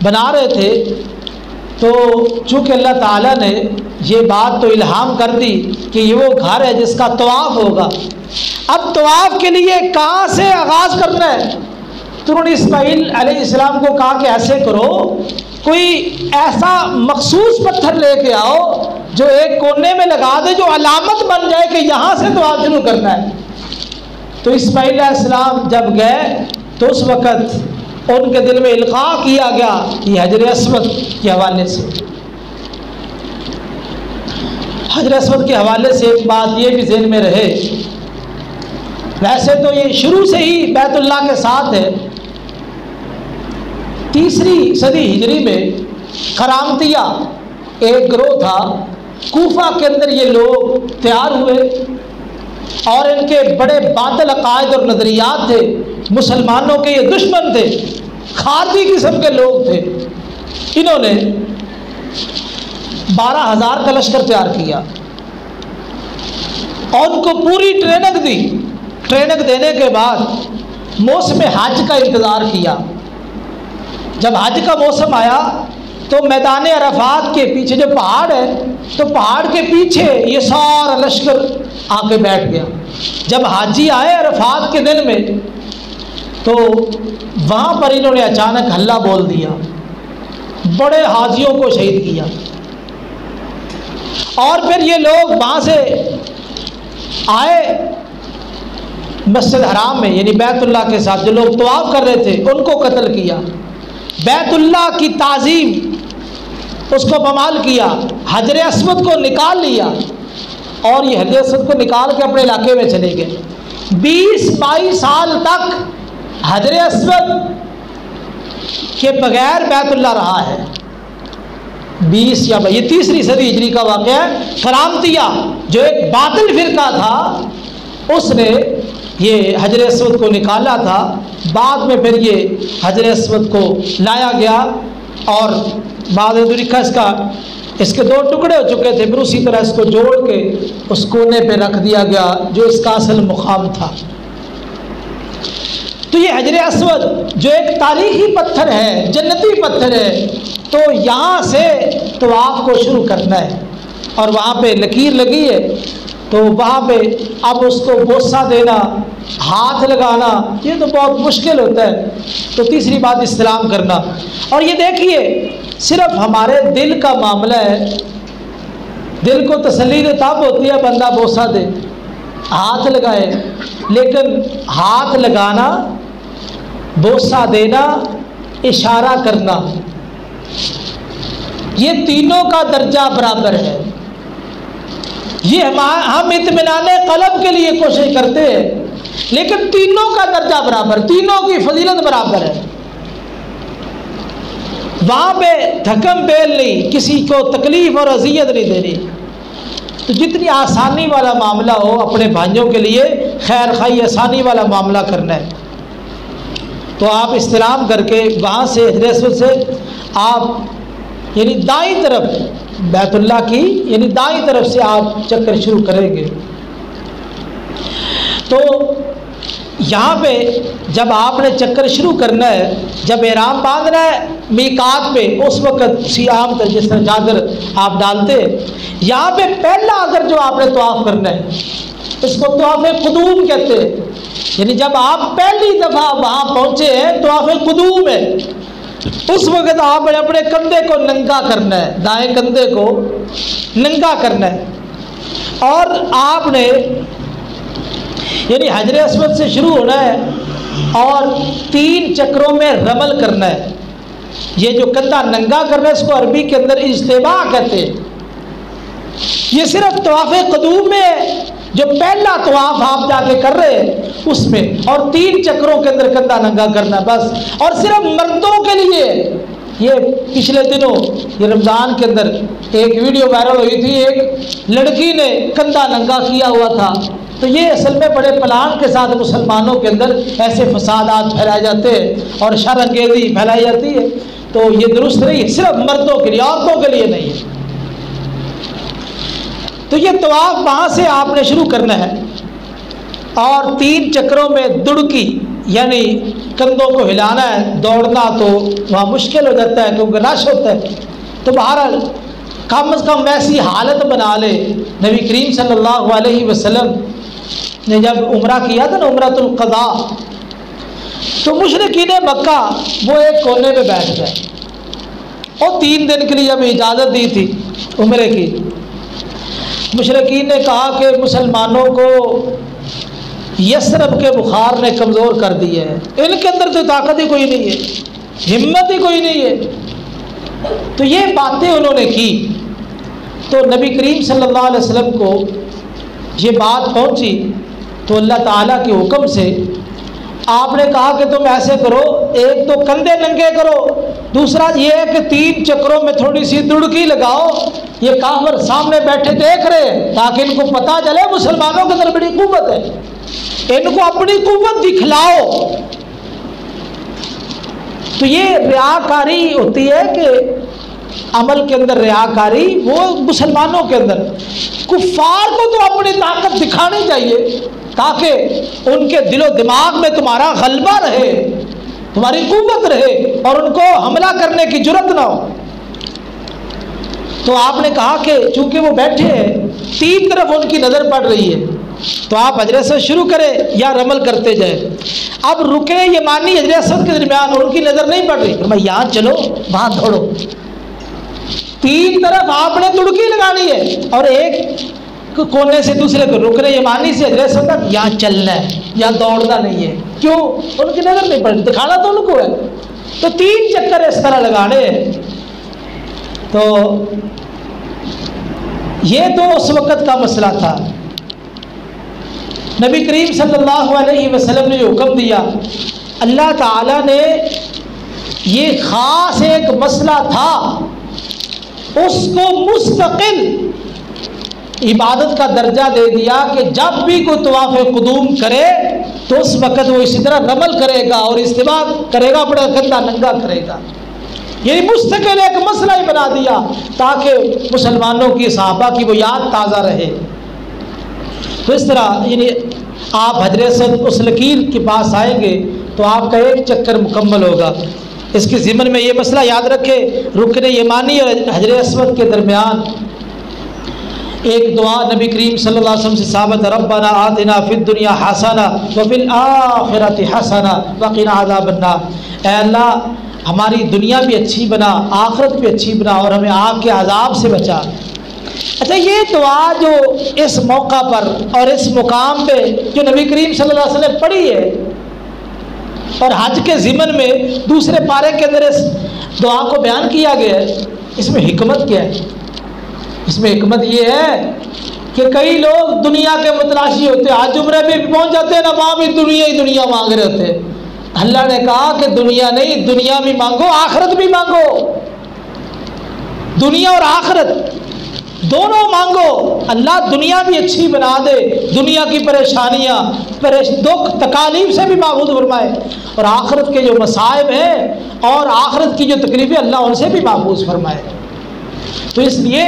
بنا رہے تھے تو چونکہ اللہ تعالیٰ نے یہ بات تو الہام کر دی کہ یہ وہ گھر ہے جس کا طواف ہوگا، اب طواف کے لیے کہاں سے آغاز کرنا ہے؟ تو انہوں نے اسماعیل علیہ السلام کو کہا کہ ایسے کرو، کوئی ایسا مخصوص پتھر لے کے آؤ جو ایک کونے میں لگا دے، جو علامت بن جائے کہ یہاں سے طواف شروع کرنا ہے۔ تو اسماعیل علیہ السلام جب گئے تو اس وقت ان کے دل میں القاء کیا گیا یہ حجر اسود کے حوالے سے۔ حجر اسود کے حوالے سے ایک بات یہ بھی ذہن میں رہے، ویسے تو یہ شروع سے ہی بیت اللہ کے ساتھ ہے۔ 3 صدی ہجری میں کرامتیہ ایک گروہ تھا، کوفہ کے اندر یہ لوگ تیار ہوئے اور ان کے بڑے باطل عقائد اور نظریات تھے، مسلمانوں کے یہ دشمن تھے، خارجی قسم کے لوگ تھے۔ انہوں نے 12,000 کا لشکر تیار کیا اور ان کو پوری ٹریننگ دی۔ ٹریننگ دینے کے بعد موسم حج کا انتظار کیا۔ جب حج کا موسم آیا تو میدان عرفات کے پیچھے جو پہاڑ ہے، تو پہاڑ کے پیچھے یہ سارا لشکر آ کے بیٹھ گیا۔ جب حاجی آئے عرفات کے دن میں تو وہاں پر انہوں نے اچانک ہلہ بول دیا، بڑے حاجیوں کو شہید کیا، اور پھر یہ لوگ وہاں سے آئے مسجد حرام میں، یعنی بیت اللہ کے ساتھ جو لوگ طواف کر رہے تھے ان کو قتل کیا، بیت اللہ کی تعظیم اس کو پامال کیا، حجر اسود کو نکال لیا اور یہ حجر اسود کو نکال کے اپنے علاقے میں چلے گئے۔ 20-22 سال تک حجر اسود کے بغیر بیت اللہ رہا ہے۔ 20 یا یہ 3 صدی ہجری کا واقعہ ہے۔ کرامتیہ جو ایک باطل فرقہ تھا اس نے یہ حجر اسود کو نکالا تھا، بعد میں پھر یہ حجر اسود کو لایا گیا اور بعد میں اس کے 2 ٹکڑے ہو چکے تھے، پھر اسی طرح اس کو جوڑ کے اس کونے پہ رکھ دیا گیا جو اس کا اصل مقام تھا۔ تو یہ حجر اسود جو ایک تاریخی پتھر ہے، جنتی پتھر ہے، تو یہاں سے طواف کو شروع کرنا ہے اور وہاں پہ لکیر لگی ہے، تو وہاں پہ اب اس کو بوسہ دینا، ہاتھ لگانا، یہ تو بہت مشکل ہوتا ہے۔ تو تیسری بات استلام کرنا، اور یہ دیکھیے صرف ہمارے دل کا معاملہ ہے، دل کو تسلی تو تب ہوتی ہے بندہ بوسہ دے، ہاتھ لگائے، لیکن ہاتھ لگانا، بوسہ دینا، اشارہ کرنا، یہ تینوں کا درجہ برابر ہے۔ یہ ہم اطمینان قلب کے لیے کوشش کرتے ہیں، لیکن تینوں کا درجہ برابر، تینوں کی فضیلت برابر ہے۔ وہاں پہ تھکم بیل نہیں، کسی کو تکلیف اور اذیت نہیں دینی۔ تو جتنی آسانی والا معاملہ ہو اپنے بھائیوں کے لیے خیر خواہی آسانی والا معاملہ کرنا ہے۔ تو آپ استلام کر کے وہاں سے حجر اسود سے آپ یعنی دائیں طرف بیت اللہ کی یعنی دائیں طرف سے آپ چکر شروع کریں گے۔ تو یہاں پہ جب آپ نے چکر شروع کرنا ہے، جب احرام باندھنا ہے میقات پہ، اس وقت سیام جس طرح چادر آپ ڈالتے ہیں، یہاں پہ پہلا اگر جو آپ نے طواف کرنا ہے اس کو طواف قدوم کہتے ہیں، یعنی جب آپ پہلی دفعہ وہاں پہنچے ہیں طواف قدوم ہے، اس وقت آپ نے اپنے کندھے کو ننگا کرنا ہے، دائیں کندھے کو ننگا کرنا ہے، اور آپ نے یعنی حجر اسود سے شروع ہونا ہے اور 3 چکروں میں رمل کرنا ہے۔ یہ جو کندھا ننگا کرنا ہے اس کو عربی کے اندر اجتباع کہتے ہیں۔ یہ صرف طواف قدوم میں جو پہلا طواف آپ جا کے کر رہے ہیں اس میں، اور 3 چکروں کے اندر کندھا ننگا کرنا بس۔ اور صرف مردوں کے لیے، یہ پچھلے دنوں یہ رمضان کے اندر ایک ویڈیو وائرل ہوئی تھی، ایک لڑکی نے کندھا ننگا کیا ہوا تھا۔ تو یہ اصل میں بڑے پلان کے ساتھ مسلمانوں کے اندر ایسے فسادات پھیلائے جاتے ہیں اور شر انگیزی پھیلائی جاتی ہے، تو یہ درست نہیں، صرف مردوں کے لیے، عورتوں کے لیے نہیں ہے۔ تو یہ طواف وہاں سے آپ نے شروع کرنا ہے، اور 3 چکروں میں دڑکی یعنی کندھوں کو ہلانا ہے۔ دوڑنا تو وہاں مشکل ہو جاتا ہے کیونکہ رش ہوتا ہے، تو بہرحال کم از کم ویسی حالت بنا لے۔ نبی کریم صلی اللہ علیہ وسلم نے جب عمرہ کیا تھا نا، عمرۃ القضاء، تو مشرکین مکہ وہ ایک کونے پہ بیٹھ گئے، اور 3 دن کے لیے جب اجازت دی تھی عمرے کی، مشرکین نے کہا کہ مسلمانوں کو یثرب کے بخار نے کمزور کر دی ہے، ان کے اندر تو طاقت ہی کوئی نہیں ہے، ہمت ہی کوئی نہیں ہے۔ تو یہ باتیں انہوں نے کی، تو نبی کریم صلی اللہ علیہ وسلم کو یہ بات پہنچی، تو اللہ تعالیٰ کے حکم سے آپ نے کہا کہ تم ایسے کرو، ایک تو کندھے ننگے کرو، دوسرا یہ ہے کہ 3 چکروں میں تھوڑی سی دڑکی لگاؤ۔ یہ کافر سامنے بیٹھے دیکھ رہے ہیں تاکہ ان کو پتہ چلے مسلمانوں کے اندر بڑی قوت ہے، ان کو اپنی قوت دکھلاؤ۔ تو یہ ریاکاری ہوتی ہے کہ عمل کے اندر ریاکاری، وہ مسلمانوں کے اندر، کفار کو تو اپنی طاقت دکھانی چاہیے تاکہ ان کے دل و دماغ میں تمہارا غلبہ رہے، تمہاری قوت رہے، اور ان کو حملہ کرنے کی جرت نہ ہو۔ تو آپ نے کہا کہ چونکہ وہ بیٹھے ہیں 3 طرف ان کی نظر پڑ رہی ہے، تو آپ حجر اسود شروع کریں یا رمل کرتے جائیں۔ اب رکن یمانی حجر اسود کے درمیان ان کی نظر نہیں پڑ رہی، میں یہاں چلو وہاں دوڑو، 3 طرف آپ نے دڑکی لگانی ہے، اور ایک کونے سے دوسرے کو، رکن یمانی سے حجر اسود تک یہاں چلنا ہے، یہاں دوڑنا نہیں ہے۔ کیوں؟ ان کی نظر نہیں پڑی، دکھانا تو ان کو ہے۔ تو 3 چکر اس طرح لگانے ہیں۔ تو یہ تو اس وقت کا مسئلہ تھا۔ نبی کریم صلی اللہ علیہ وسلم نے جو حکم دیا، اللہ تعالیٰ نے یہ خاص ایک مسئلہ تھا، اس کو مستقل عبادت کا درجہ دے دیا کہ جب بھی کوئی طواف قدوم کرے تو اس وقت وہ اسی طرح رمل کرے گا اور استباع کرے گا، اپنا کندھا ننگا کرے گا۔ یہ مستقل ایک مسئلہ ہی بنا دیا تاکہ مسلمانوں کی، صحابہ کی وہ یاد تازہ رہے۔ تو اس طرح یعنی آپ حجر اسود اس لکیر کے پاس آئیں گے تو آپ کا 1 چکر مکمل ہوگا۔ اس کے ضمن میں یہ مسئلہ یاد رکھے، رکن یمانی اور حجر اسود کے درمیان ایک دعا نبی کریم صلی اللہ علیہ وسلم سے ثابت ہے، ربنا آتنا فی الدنیا حسنہ وفی الآخرۃ حسنہ وقنا عذاب النار۔ اے اللہ ہماری دنیا بھی اچھی بنا، آخرت بھی اچھی بنا، اور ہمیں آگ کے عذاب سے بچا۔ اچھا، یہ دعا جو اس موقع پر اور اس مقام پہ جو نبی کریم صلی اللہ علیہ وسلم نے پڑھی ہے، اور حج کے ضمن میں دوسرے پارے کے اندر اس دعا کو بیان کیا گیا ہے، اس میں حکمت کیا ہے؟ اس میں حکمت یہ ہے کہ کئی لوگ دنیا کے متلاشی ہوتے ہیں، حج عمرے بھی پہنچ جاتے ہیں نا، وہاں بھی دنیا ہی دنیا مانگ رہے ہوتے ہیں۔ اللہ نے کہا کہ دنیا نہیں، دنیا بھی مانگو، آخرت بھی مانگو، دنیا اور آخرت دونوں مانگو۔ اللہ دنیا بھی اچھی بنا دے، دنیا کی پریشانیاں، دکھ تکالیف سے بھی محفوظ فرمائے، اور آخرت کے جو مصائب ہیں اور آخرت کی جو تکلیفیں اللہ ان سے بھی محفوظ فرمائے۔ تو اس لیے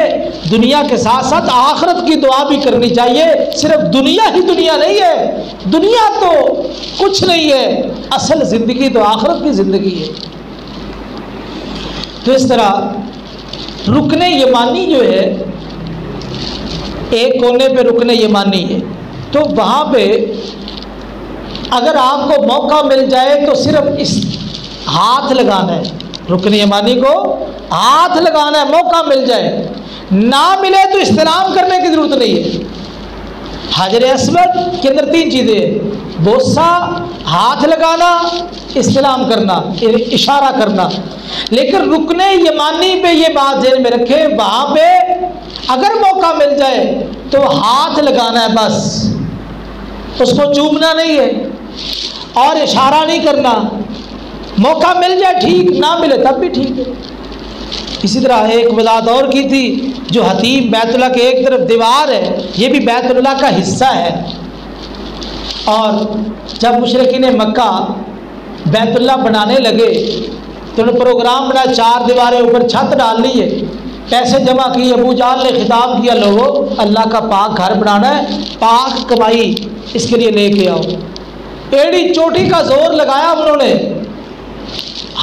دنیا کے ساتھ ساتھ آخرت کی دعا بھی کرنی چاہیے، صرف دنیا ہی دنیا نہیں ہے، دنیا تو کچھ نہیں ہے، اصل زندگی تو آخرت کی زندگی ہے۔ تو اس طرح رکن یمانی جو ہے، ایک کونے پہ رکن یمانی ہے، تو وہاں پہ اگر آپ کو موقع مل جائے تو صرف اس ہاتھ لگانا ہے، رکن یمانی کو ہاتھ لگانا ہے، موقع مل جائے، نہ ملے تو استلام کرنے کی ضرورت نہیں ہے۔ حجر اسود کے اندر 3 چیزیں ہیں، بوسہ، ہاتھ لگانا، استلام کرنا، اشارہ کرنا۔ لیکن رکن یمانی پہ یہ بات ذہن میں رکھیں، وہاں پہ اگر موقع مل جائے تو ہاتھ لگانا ہے، بس اس کو چومنا نہیں ہے اور اشارہ نہیں کرنا۔ موقع مل جائے ٹھیک، نہ ملے تب بھی ٹھیک ہے۔ اسی طرح ایک وضاحت اور کی تھی، جو حتیم بیت اللہ کے ایک طرف دیوار ہے، یہ بھی بیت اللہ کا حصہ ہے، اور جب مشرکین مکہ بیت اللہ بنانے لگے تو انہوں نے پروگرام بنایا، 4 دیواریں اوپر چھت ڈالنی ہے، پیسے جمع کیے، ابو جہل نے خطاب کیا، لوگوں اللہ کا پاک گھر بنانا ہے، پاک کمائی اس کے لیے لے کے آؤ۔ ایڑی چوٹی کا زور لگایا انہوں نے،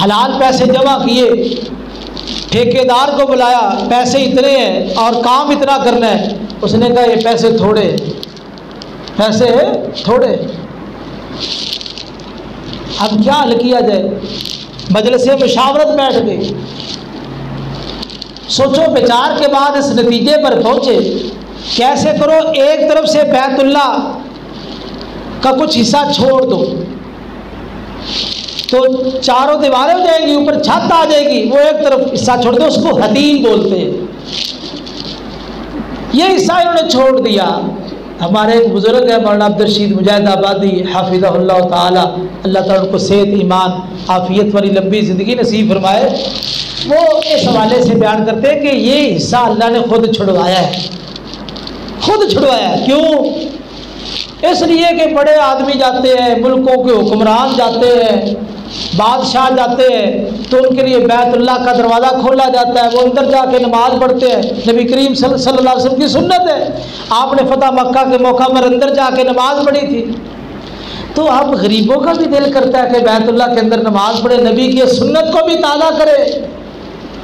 حلال پیسے جمع کیے، ٹھیکیدار کو بلایا، پیسے اتنے ہیں اور کام اتنا کرنا ہے۔ اس نے کہا یہ پیسے تھوڑے، پیسے تھوڑے، اب کیا حل کیا جائے؟ مجلس مشاورت بیٹھ گئی، سوچو بچار کے بعد اس نتیجے پر پہنچے کیسے کرو، ایک طرف سے بیت اللہ کا کچھ حصہ چھوڑ دو تو 4 دیواریں ہو جائیں گی، اوپر چھت آ جائے گی، وہ ایک طرف حصہ چھوڑ دو، اس کو حتیم بولتے ہیں۔ یہ حصہ انہوں نے چھوڑ دیا۔ ہمارے ایک بزرگ ہیں مولانا عبدالرشید مجاہد آبادی حافظہ اللہ تعالی، اللہ تعالیٰ ان کو صحت، ایمان، عافیت والی لمبی زندگی نصیب فرمائے، وہ اس حوالے سے بیان کرتے ہیں کہ یہ حصہ اللہ نے خود چھڑوایا ہے، خود چھڑوایا ہے۔ کیوں؟ اس لیے کہ بڑے آدمی جاتے ہیں، ملکوں کے حکمران جاتے ہیں، بادشاہ جاتے ہیں، تو ان کے لیے بیت اللہ کا دروازہ کھولا جاتا ہے، وہ اندر جا کے نماز پڑھتے ہیں۔ نبی کریم صلی اللہ علیہ وسلم کی سنت ہے، آپ نے فتح مکہ کے موقع پر اندر جا کے نماز پڑھی تھی۔ تو اب غریبوں کا بھی دل کرتا ہے کہ بیت اللہ کے اندر نماز پڑھے، نبی کی سنت کو بھی تازہ کرے،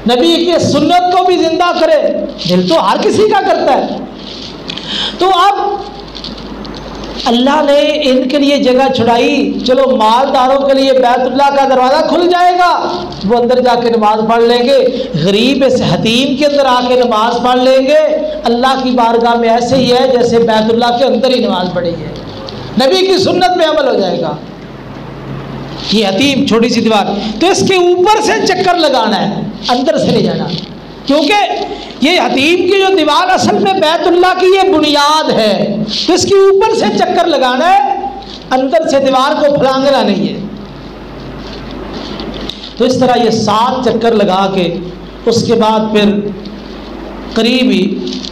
نبی کی سنت کو بھی زندہ کرے، دل تو ہر کسی کا کرتا ہے۔ تو اب اللہ نے ان کے لیے جگہ چھڑائی، چلو مالداروں کے لیے بیت اللہ کا دروازہ کھل جائے گا، وہ اندر جا کے نماز پڑھ لیں گے، غریب اس حتیم کے اندر آ کے نماز پڑھ لیں گے، اللہ کی بارگاہ میں ایسے ہی ہے جیسے بیت اللہ کے اندر ہی نماز پڑھی ہے، نبی کی سنت میں عمل ہو جائے گا۔ یہ حتیم چھوٹی سی دیوار، تو اس کے اوپر سے چکر لگانا ہے، اندر سے نہیں جانا، کیونکہ یہ حتیم کی جو دیوار اصل میں بیت اللہ کی یہ بنیاد ہے، تو اس کے اوپر سے چکر لگانا ہے، اندر سے دیوار کو پھلانگنا نہیں ہے۔ تو اس طرح یہ 7 چکر لگا کے اس کے بعد پھر قریب ہی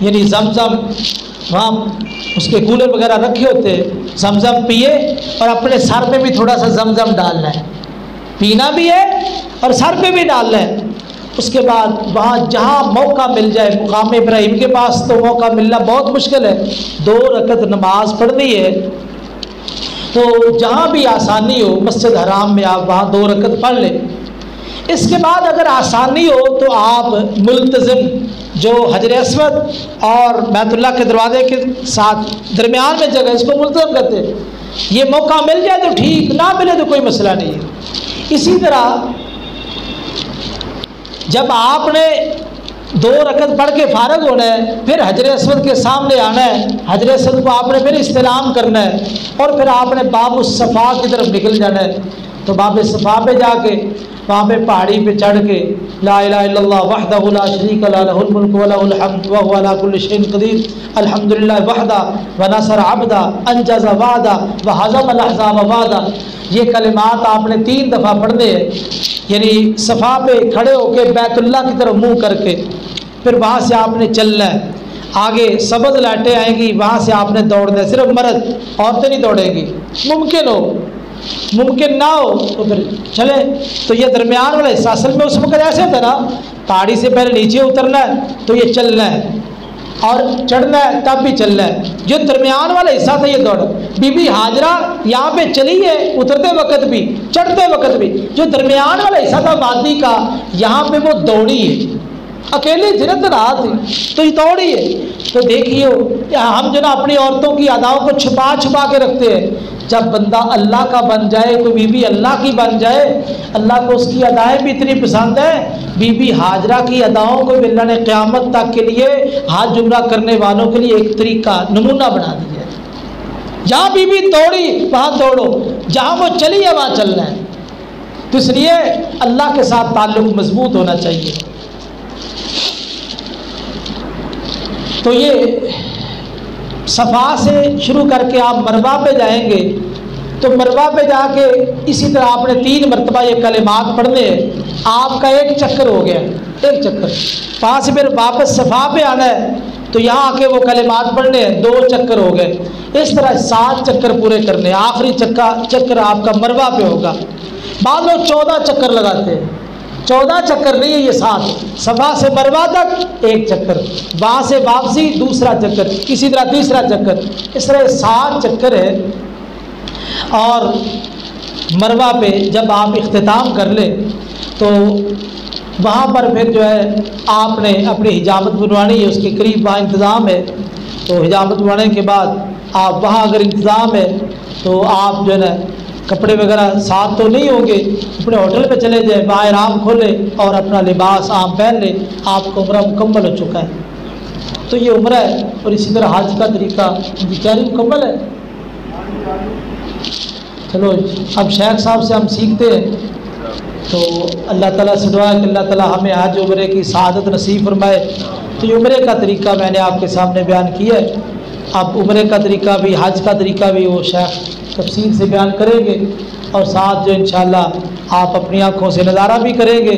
یعنی زمزم، وہاں اس کے کولر وغیرہ رکھے ہوتے، زمزم پیے اور اپنے سر پہ بھی تھوڑا سا زمزم ڈالنا ہے، پینا بھی ہے اور سر پہ بھی ڈالنا ہے۔ اس کے بعد وہاں جہاں موقع مل جائے، مقام ابراہیم کے پاس تو موقع ملنا بہت مشکل ہے، 2 رکعت نماز پڑھنی ہے، تو جہاں بھی آسانی ہو مسجد حرام میں آپ وہاں 2 رکعت پڑھ لیں۔ اس کے بعد اگر آسانی ہو تو آپ ملتزم جو حجر اسود اور بیت اللہ کے دروازے کے ساتھ درمیان میں جگہ، اس کو ملتزم کہتے ہیں، یہ موقع مل جائے تو ٹھیک، نہ ملے تو کوئی مسئلہ نہیں ہے۔ اسی طرح جب آپ نے 2 رکعت پڑھ کے فارغ ہونا ہے، پھر حجر اسود کے سامنے آنا ہے، حجر اسود کو آپ نے پھر استلام کرنا ہے، اور پھر آپ نے باب الصفا کی طرف نکل جانا ہے۔ تو باب صفا پہ جا کے وہاں پہ پہاڑی پہ چڑھ کے لا الہ الا اللہ وحدہ لا شریک لہ لہ الملک و لہ الحمد وہو علی کل شیء قدیر الحمدللہ وحدہ ونصر عبدہ انجز وعدہ وہزم الاحزاب وعدہ، یہ کلمات آپ نے 3 دفعہ پڑھنے ہیں، یعنی صفا پہ کھڑے ہو کے بیت اللہ کی طرف منہ کر کے، پھر وہاں سے آپ نے چلنا ہے، آگے سبز لائٹیں آئیں گی، وہاں سے آپ نے دوڑنا ہے، صرف مرد، عورتیں نہیں دوڑیں گی، ممکن ہو، ممکن نہ ہو تو پھر چلے۔ تو یہ درمیان والا حصہ اصل میں اس وقت ایسے تھا نا، پہاڑی سے پہلے نیچے اترنا ہے تو یہ چلنا ہے اور چڑھنا ہے تب بھی چلنا ہے، جو درمیان والا حصہ تھا یہ دوڑ۔ بی بی ہاجرہ یہاں پہ چلی ہے اترتے وقت بھی چڑھتے وقت بھی، جو درمیان والا حصہ تھا وادی کا یہاں پہ وہ دوڑی ہے، اکیلی دھرت رہا تھی تو یہ دوڑی ہے۔ تو دیکھیے ہم جو نا اپنی عورتوں کی اداؤں کو چھپا چھپا کے رکھتے ہیں، جب بندہ اللہ کا بن جائے تو بی بی اللہ کی بن جائے. اللہ کو اس کی ادائیں بھی اتنی پسند ہیں. بی بی ہاجرہ کی اداؤں کو بھی اللہ نے قیامت تک کے لیے حج عمرہ کرنے والوں کے لیے ایک طریقہ نمونہ بنا دیا ہے. جہاں بی بی دوڑی وہاں دوڑو، جہاں وہ چلی ہے وہاں چلنا ہے. تو اس لیے اللہ کے ساتھ تعلق مضبوط ہونا چاہیے. تو یہ صفا سے شروع کر کے آپ مروہ پہ جائیں گے تو مروہ پہ جا کے اسی طرح آپ نے 3 مرتبہ یہ کلمات پڑھنے ہیں. آپ کا ایک چکر ہو گیا، ایک چکر. وہاں سے پھر واپس صفا پہ آنا ہے تو یہاں آ کے وہ کلمات پڑھنے ہیں، 2 چکر ہو گئے. اس طرح 7 چکر پورے کرنے. آخری چکر آپ کا مروہ پہ ہوگا. بعض لوگ 14 چکر لگاتے ہیں. 14 چکر نہیں ہے، یہ 7. صفا سے مروہ تک ایک چکر، وہاں سے واپسی دوسرا چکر، اسی طرح تیسرا چکر. اس طرح 7 چکر ہے. اور مروہ پہ جب آپ اختتام کر لیں تو وہاں پر پھر جو ہے آپ نے اپنی حجامت بنوانی ہے. اس کے قریب وہاں انتظام ہے، تو حجامت بنوانے کے بعد آپ وہاں اگر انتظام ہے تو آپ جو ہے نا کپڑے وغیرہ ساتھ تو نہیں ہوں گے، اپنے ہوٹل پہ چلے جائیں، وہاں آرام کھولیں اور اپنا لباس عام پہن لیں. آپ کا عمرہ مکمل ہو چکا ہے. تو یہ عمرہ ہے. اور اسی طرح حج کا طریقہ بیچاری مکمل ہے. چلو اب شیخ صاحب سے ہم سیکھتے ہیں. تو اللہ تعالیٰ سے دعا ہے کہ اللہ تعالیٰ ہمیں حج عمرے کی سعادت نصیب فرمائے. تو یہ عمرے کا طریقہ میں نے آپ کے سامنے بیان کیا ہے. اب عمرے کا طریقہ بھی حج کا طریقہ بھی وہ شیخ تفصیل سے بیان کریں گے، اور ساتھ جو انشاءاللہ آپ اپنی آنکھوں سے نظارہ بھی کریں گے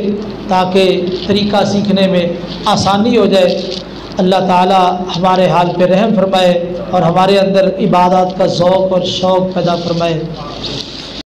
تاکہ طریقہ سیکھنے میں آسانی ہو جائے. اللہ تعالیٰ ہمارے حال پہ رحم فرمائے اور ہمارے اندر عبادات کا ذوق اور شوق پیدا فرمائے.